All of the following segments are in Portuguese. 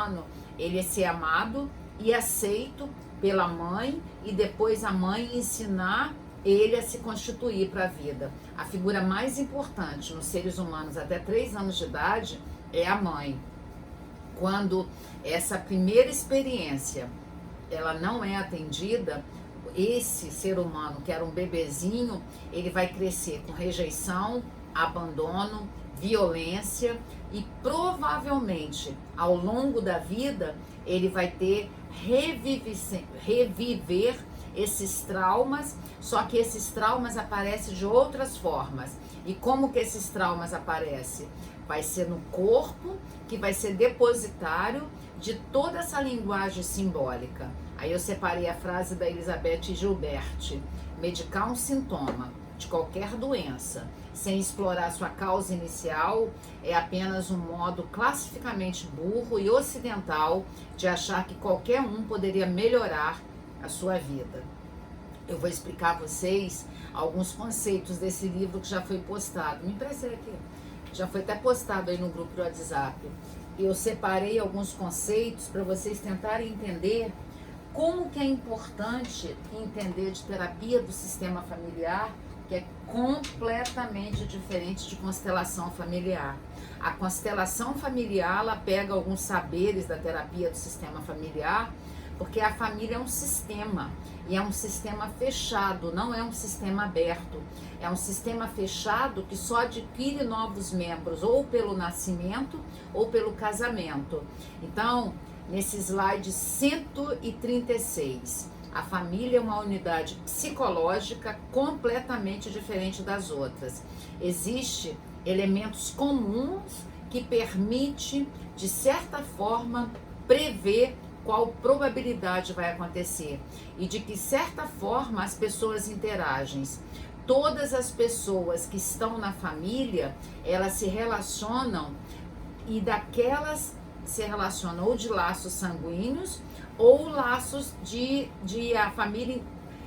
humano, ele é ser amado e aceito pela mãe, e depois a mãe ensinar ele a se constituir para a vida. A figura mais importante nos seres humanos até 3 anos de idade é a mãe. Quando essa primeira experiência ela não é atendida, esse ser humano, que era um bebezinho, ele vai crescer com rejeição, abandono, violência, e provavelmente ao longo da vida ele vai ter reviver esses traumas, só que esses traumas aparecem de outras formas. E como que esses traumas aparecem? Vai ser no corpo, que vai ser depositário de toda essa linguagem simbólica. Aí eu separei a frase da Elizabeth Gilbert: medicar um sintoma de qualquer doença sem explorar sua causa inicial é apenas um modo classificamente burro e ocidental de achar que qualquer um poderia melhorar a sua vida. Eu vou explicar a vocês alguns conceitos desse livro que já foi postado. Me empresta aqui. Já foi até postado aí no grupo do WhatsApp. Eu separei alguns conceitos para vocês tentarem entender como que é importante entender de terapia do sistema familiar, que é completamente diferente de constelação familiar. A constelação familiar, ela pega alguns saberes da terapia do sistema familiar, porque a família é um sistema, e é um sistema fechado, não é um sistema aberto. É um sistema fechado que só adquire novos membros ou pelo nascimento ou pelo casamento. Então, nesse slide 136, a família é uma unidade psicológica completamente diferente das outras. Existem elementos comuns que permitem, de certa forma, prever qual probabilidade vai acontecer e de que certa forma as pessoas interagem. Todas as pessoas que estão na família, elas se relacionam, e daquelas se relacionam ou de laços sanguíneos ou laços de a família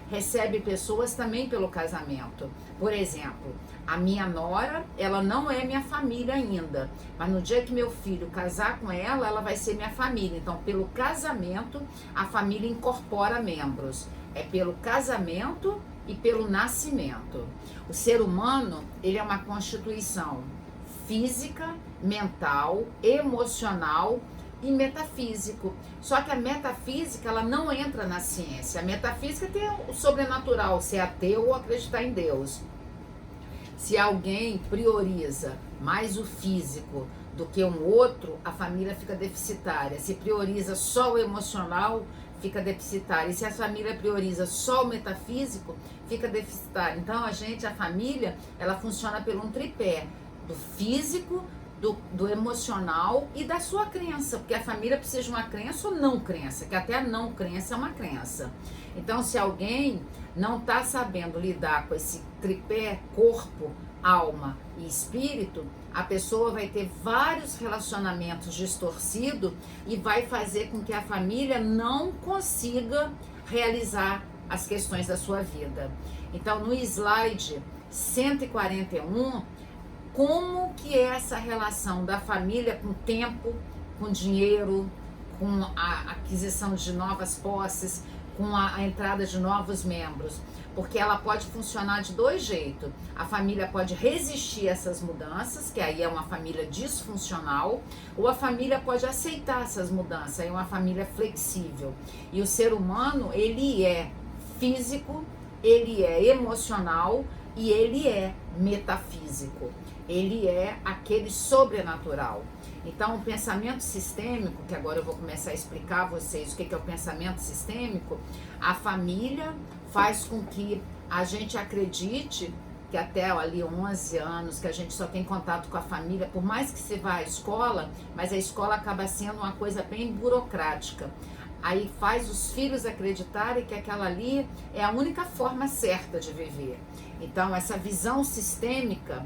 recebe pessoas também pelo casamento. Por exemplo, a minha nora, ela não é minha família ainda, mas no dia que meu filho casar com ela, ela vai ser minha família. Então, pelo casamento, a família incorpora membros. É pelo casamento e pelo nascimento. O ser humano, ele é uma constituição física, mental, emocional e metafísico. Só que a metafísica, ela não entra na ciência. A metafísica tem o sobrenatural, ser ateu ou acreditar em Deus. Se alguém prioriza mais o físico do que um outro, a família fica deficitária. Se prioriza só o emocional, fica deficitária. E se a família prioriza só o metafísico, fica deficitária. Então, a família, ela funciona por um tripé: do físico, do emocional e da sua crença, porque a família precisa de uma crença ou não crença, que até a não crença é uma crença. Então, se alguém não está sabendo lidar com esse tripé corpo, alma e espírito, a pessoa vai ter vários relacionamentos distorcidos e vai fazer com que a família não consiga realizar as questões da sua vida. Então, no slide 141, como que é essa relação da família com tempo, com dinheiro, com a aquisição de novas posses, com a entrada de novos membros? Porque ela pode funcionar de dois jeitos. A família pode resistir a essas mudanças, que aí é uma família disfuncional, ou a família pode aceitar essas mudanças, aí é uma família flexível. E o ser humano, ele é físico, ele é emocional e ele é metafísico. Ele é aquele sobrenatural. Então, o pensamento sistêmico, que agora eu vou começar a explicar a vocês o que é o pensamento sistêmico, a família faz com que a gente acredite que até ali 11 anos, que a gente só tem contato com a família, por mais que você vá à escola, mas a escola acaba sendo uma coisa bem burocrática. Aí faz os filhos acreditarem que aquela ali é a única forma certa de viver. Então, essa visão sistêmica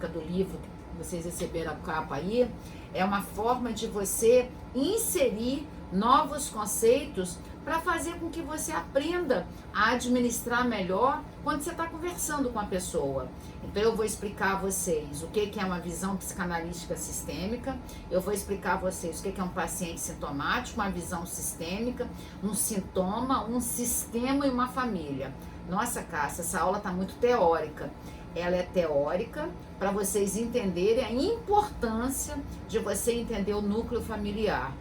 do livro que vocês receberam a capa aí, é uma forma de você inserir novos conceitos para fazer com que você aprenda a administrar melhor quando você está conversando com a pessoa. Então eu vou explicar a vocês o que é uma visão psicanalítica sistêmica, eu vou explicar a vocês o que é um paciente sintomático, uma visão sistêmica, um sintoma, um sistema e uma família. Nossa, Cássia, essa aula está muito teórica. Ela é teórica para vocês entenderem a importância de você entender o núcleo familiar.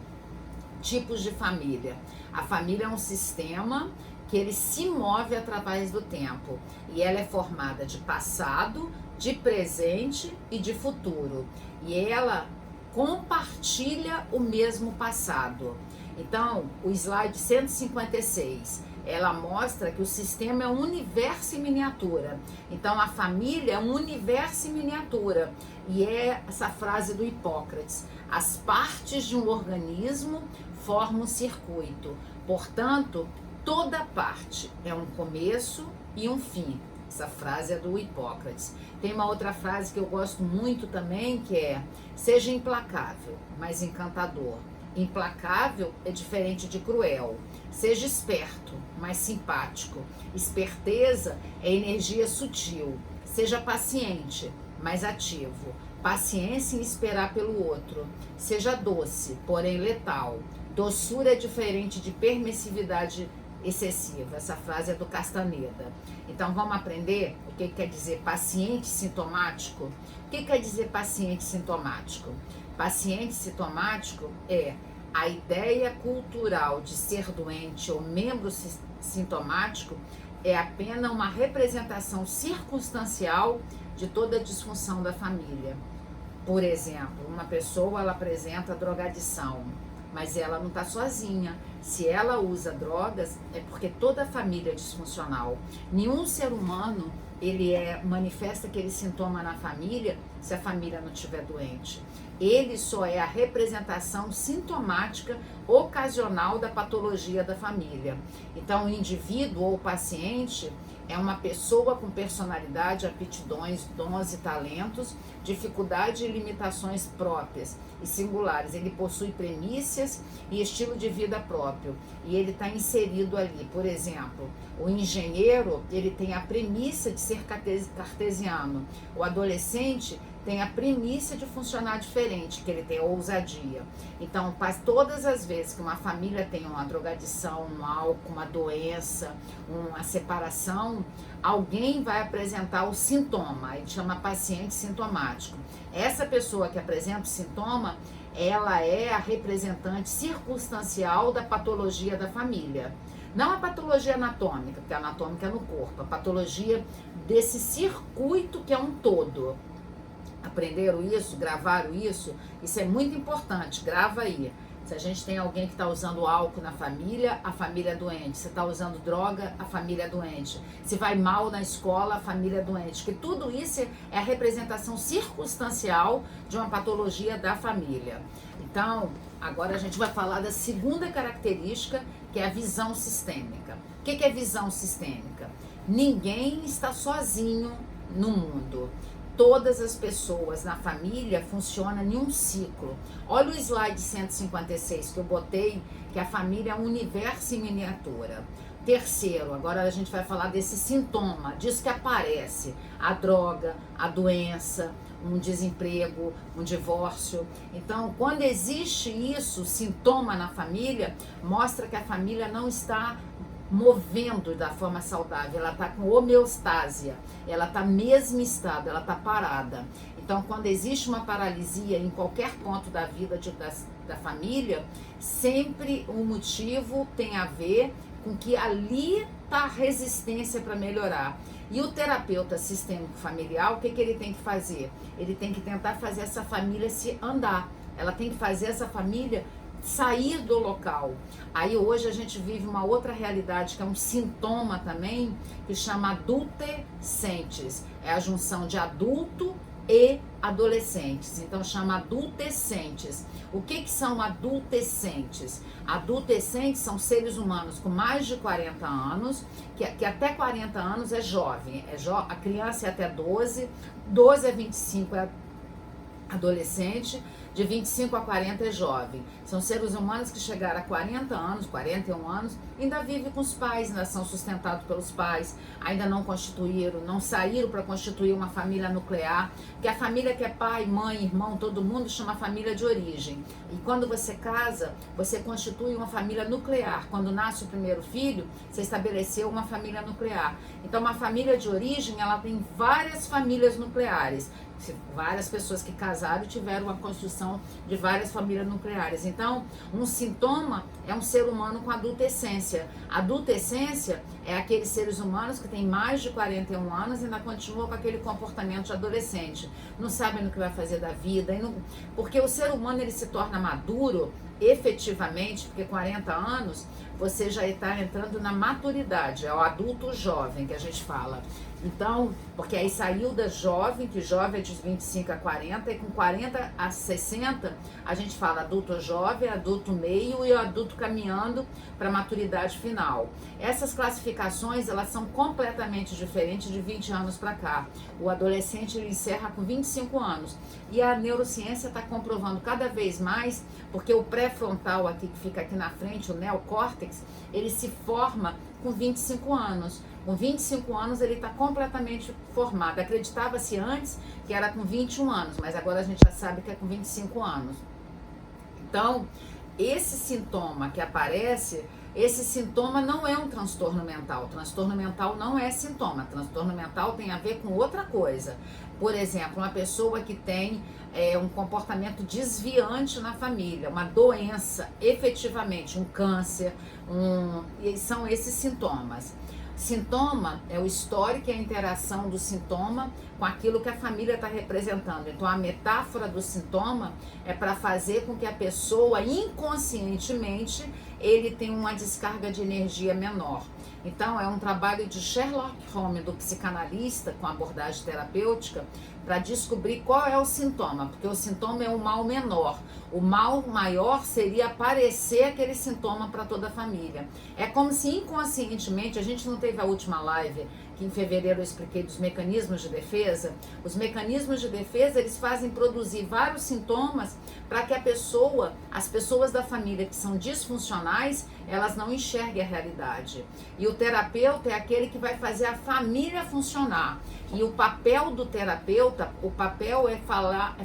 Tipos de família. A família é um sistema que ele se move através do tempo e ela é formada de passado, de presente e de futuro. E ela compartilha o mesmo passado. Então, o slide 156, ela mostra que o sistema é um universo em miniatura. Então, a família é um universo em miniatura. E é essa frase do Hipócrates: as partes de um organismo formam um circuito. Portanto, toda parte é um começo e um fim. Essa frase é do Hipócrates. Tem uma outra frase que eu gosto muito também, que é: seja implacável, mas encantador. Implacável é diferente de cruel. Seja esperto, mas simpático. Esperteza é energia sutil. Seja paciente, mas ativo. Paciência em esperar pelo outro. Seja doce, porém letal. Doçura é diferente de permissividade excessiva. Essa frase é do Castaneda. Então vamos aprender o que quer dizer paciente sintomático? O que quer dizer paciente sintomático? Paciente sintomático é a ideia cultural de ser doente ou membro sintomático é apenas uma representação circunstancial de toda a disfunção da família. Por exemplo, uma pessoa ela apresenta drogadição, mas ela não está sozinha. Se ela usa drogas, é porque toda a família é disfuncional. Nenhum ser humano manifesta aquele sintoma na família se a família não estiver doente. Ele só é a representação sintomática ocasional da patologia da família. Então, o indivíduo ou o paciente é uma pessoa com personalidade, aptidões, dons e talentos, dificuldade e limitações próprias e singulares. Ele possui premissas e estilo de vida próprio e ele está inserido ali. Por exemplo, o engenheiro, ele tem a premissa de ser cartesiano. O adolescente tem a premissa de funcionar diferente, que ele tem ousadia. Então, todas as vezes que uma família tem uma drogadição, um álcool, uma doença, uma separação, alguém vai apresentar o sintoma, a gente chama paciente sintomático. Essa pessoa que apresenta o sintoma, ela é a representante circunstancial da patologia da família. Não a patologia anatômica, porque a anatômica é no corpo, a patologia desse circuito que é um todo. Aprenderam isso? Gravaram isso? Isso é muito importante, grava aí. Se a gente tem alguém que está usando álcool na família, a família é doente. Se está usando droga, a família é doente. Se vai mal na escola, a família é doente. Porque tudo isso é a representação circunstancial de uma patologia da família. Então, agora a gente vai falar da segunda característica, que é a visão sistêmica. O que é visão sistêmica? Ninguém está sozinho no mundo. Todas as pessoas na família funcionam em um ciclo. Olha o slide 156 que eu botei, que a família é um universo em miniatura. Terceiro, agora a gente vai falar desse sintoma, disso que aparece: a droga, a doença, um desemprego, um divórcio. Então, quando existe isso, sintoma na família, mostra que a família não está movendo da forma saudável, ela está com homeostásia, ela está mesmo estado, ela está parada. Então, quando existe uma paralisia em qualquer ponto da vida da família, sempre o motivo tem a ver com que ali está a resistência para melhorar. E o terapeuta sistêmico familiar, o que ele tem que fazer? Ele tem que tentar fazer essa família se andar, ela tem que fazer essa família sair do local. Aí hoje a gente vive uma outra realidade, que é um sintoma também, que chama adultescentes. É a junção de adulto e adolescentes. Então chama adultescentes. O que são adultescentes? Adultescentes são seres humanos com mais de 40 anos, que até 40 anos é jovem. A criança é até 12, 12 a 25 é adolescente, De 25 a 40 é jovem. São seres humanos que chegaram a 40 anos, 41 anos, ainda vivem com os pais, ainda são sustentados pelos pais, ainda não constituíram, não saíram para constituir uma família nuclear, que a família que é pai, mãe, irmão, todo mundo chama família de origem. E quando você casa, você constitui uma família nuclear. Quando nasce o primeiro filho, você estabeleceu uma família nuclear. Então, uma família de origem, ela tem várias famílias nucleares. Várias pessoas que casaram tiveram a construção de várias famílias nucleares. Então, um sintoma é um ser humano com adultescência. Adultescência é aqueles seres humanos que têm mais de 41 anos e ainda continuam com aquele comportamento de adolescente. Não sabem o que vai fazer da vida. Porque o ser humano ele se torna maduro efetivamente, porque 40 anos você já está entrando na maturidade, é o adulto jovem que a gente fala. Então, porque aí saiu da jovem, que jovem é de 25 a 40, e com 40 a 60, a gente fala adulto jovem, adulto meio e o adulto caminhando para a maturidade final. Essas classificações, elas são completamente diferentes de 20 anos para cá. O adolescente, ele encerra com 25 anos. E a neurociência está comprovando cada vez mais, porque o pré-frontal aqui, que fica aqui na frente, o neocórtex, ele se forma com 25 anos. Com 25 anos ele está completamente formado. Acreditava-se antes que era com 21 anos, mas agora a gente já sabe que é com 25 anos. Então, esse sintoma que aparece, esse sintoma não é um transtorno mental. Transtorno mental não é sintoma. Transtorno mental tem a ver com outra coisa. Por exemplo, uma pessoa que tem um comportamento desviante na família, uma doença, efetivamente, um câncer, e são esses sintomas. Sintoma é o histórico e a interação do sintoma com aquilo que a família está representando. Então, a metáfora do sintoma é para fazer com que a pessoa, inconscientemente, ele tenha uma descarga de energia menor. Então, é um trabalho de Sherlock Holmes, do psicanalista, com abordagem terapêutica, para descobrir qual é o sintoma, porque o sintoma é o mal menor. O mal maior seria aparecer aquele sintoma para toda a família. É como se inconscientemente, a gente não teve a última live, que em fevereiro eu expliquei dos mecanismos de defesa. Os mecanismos de defesa, eles fazem produzir vários sintomas para que as pessoas da família que são disfuncionais, elas não enxerguem a realidade. E o terapeuta é aquele que vai fazer a família funcionar. E o papel do terapeuta, o papel é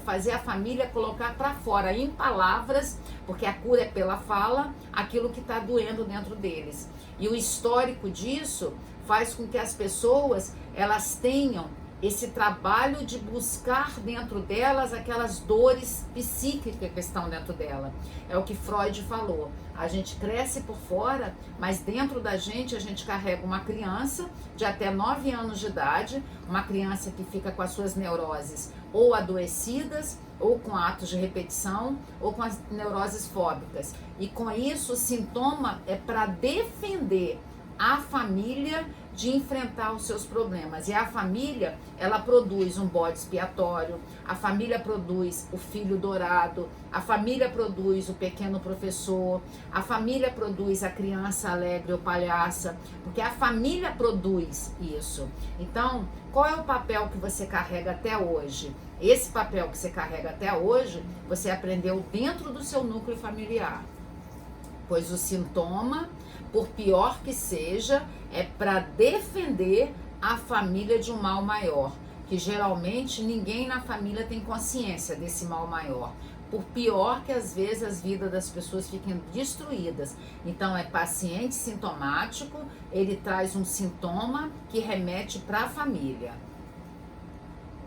fazer a família colocar para fora em palavras, porque a cura é pela fala, aquilo que está doendo dentro deles. E o histórico disso faz com que as pessoas, elas tenham esse trabalho de buscar dentro delas aquelas dores psíquicas que estão dentro dela. É o que Freud falou. A gente cresce por fora, mas dentro da gente a gente carrega uma criança de até 9 anos de idade, uma criança que fica com as suas neuroses ou adoecidas, ou com atos de repetição, ou com as neuroses fóbicas. E com isso o sintoma é para defender a família de enfrentar os seus problemas. E a família, ela produz um bode expiatório, a família produz o filho dourado, a família produz o pequeno professor, a família produz a criança alegre ou palhaça, porque a família produz isso. Então, qual é o papel que você carrega até hoje? Esse papel que você carrega até hoje, você aprendeu dentro do seu núcleo familiar. Pois o sintoma, por pior que seja, é para defender a família de um mal maior, que geralmente ninguém na família tem consciência desse mal maior. Por pior que às vezes as vidas das pessoas fiquem destruídas. Então é paciente sintomático, ele traz um sintoma que remete para a família.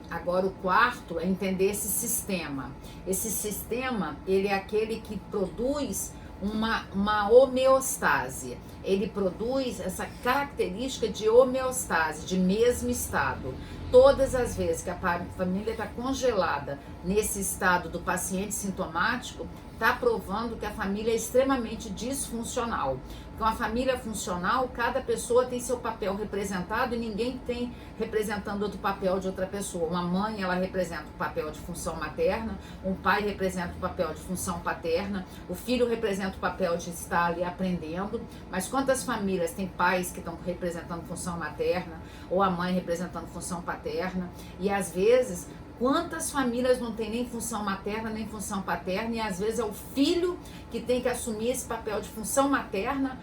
Agora o quarto é entender esse sistema. Esse sistema, ele é aquele que produz uma homeostase. Ele produz essa característica de homeostase, de mesmo estado. Todas as vezes que a família está congelada nesse estado do paciente sintomático, está provando que a família é extremamente disfuncional. Com a família funcional, cada pessoa tem seu papel representado e ninguém tem representando outro papel de outra pessoa. Uma mãe, ela representa o papel de função materna, um pai representa o papel de função paterna, o filho representa o papel de estar ali aprendendo. Mas quantas famílias têm pais que estão representando função materna ou a mãe representando função paterna? E às vezes, Quantas famílias não tem nem função materna, nem função paterna, e às vezes é o filho que tem que assumir esse papel de função materna,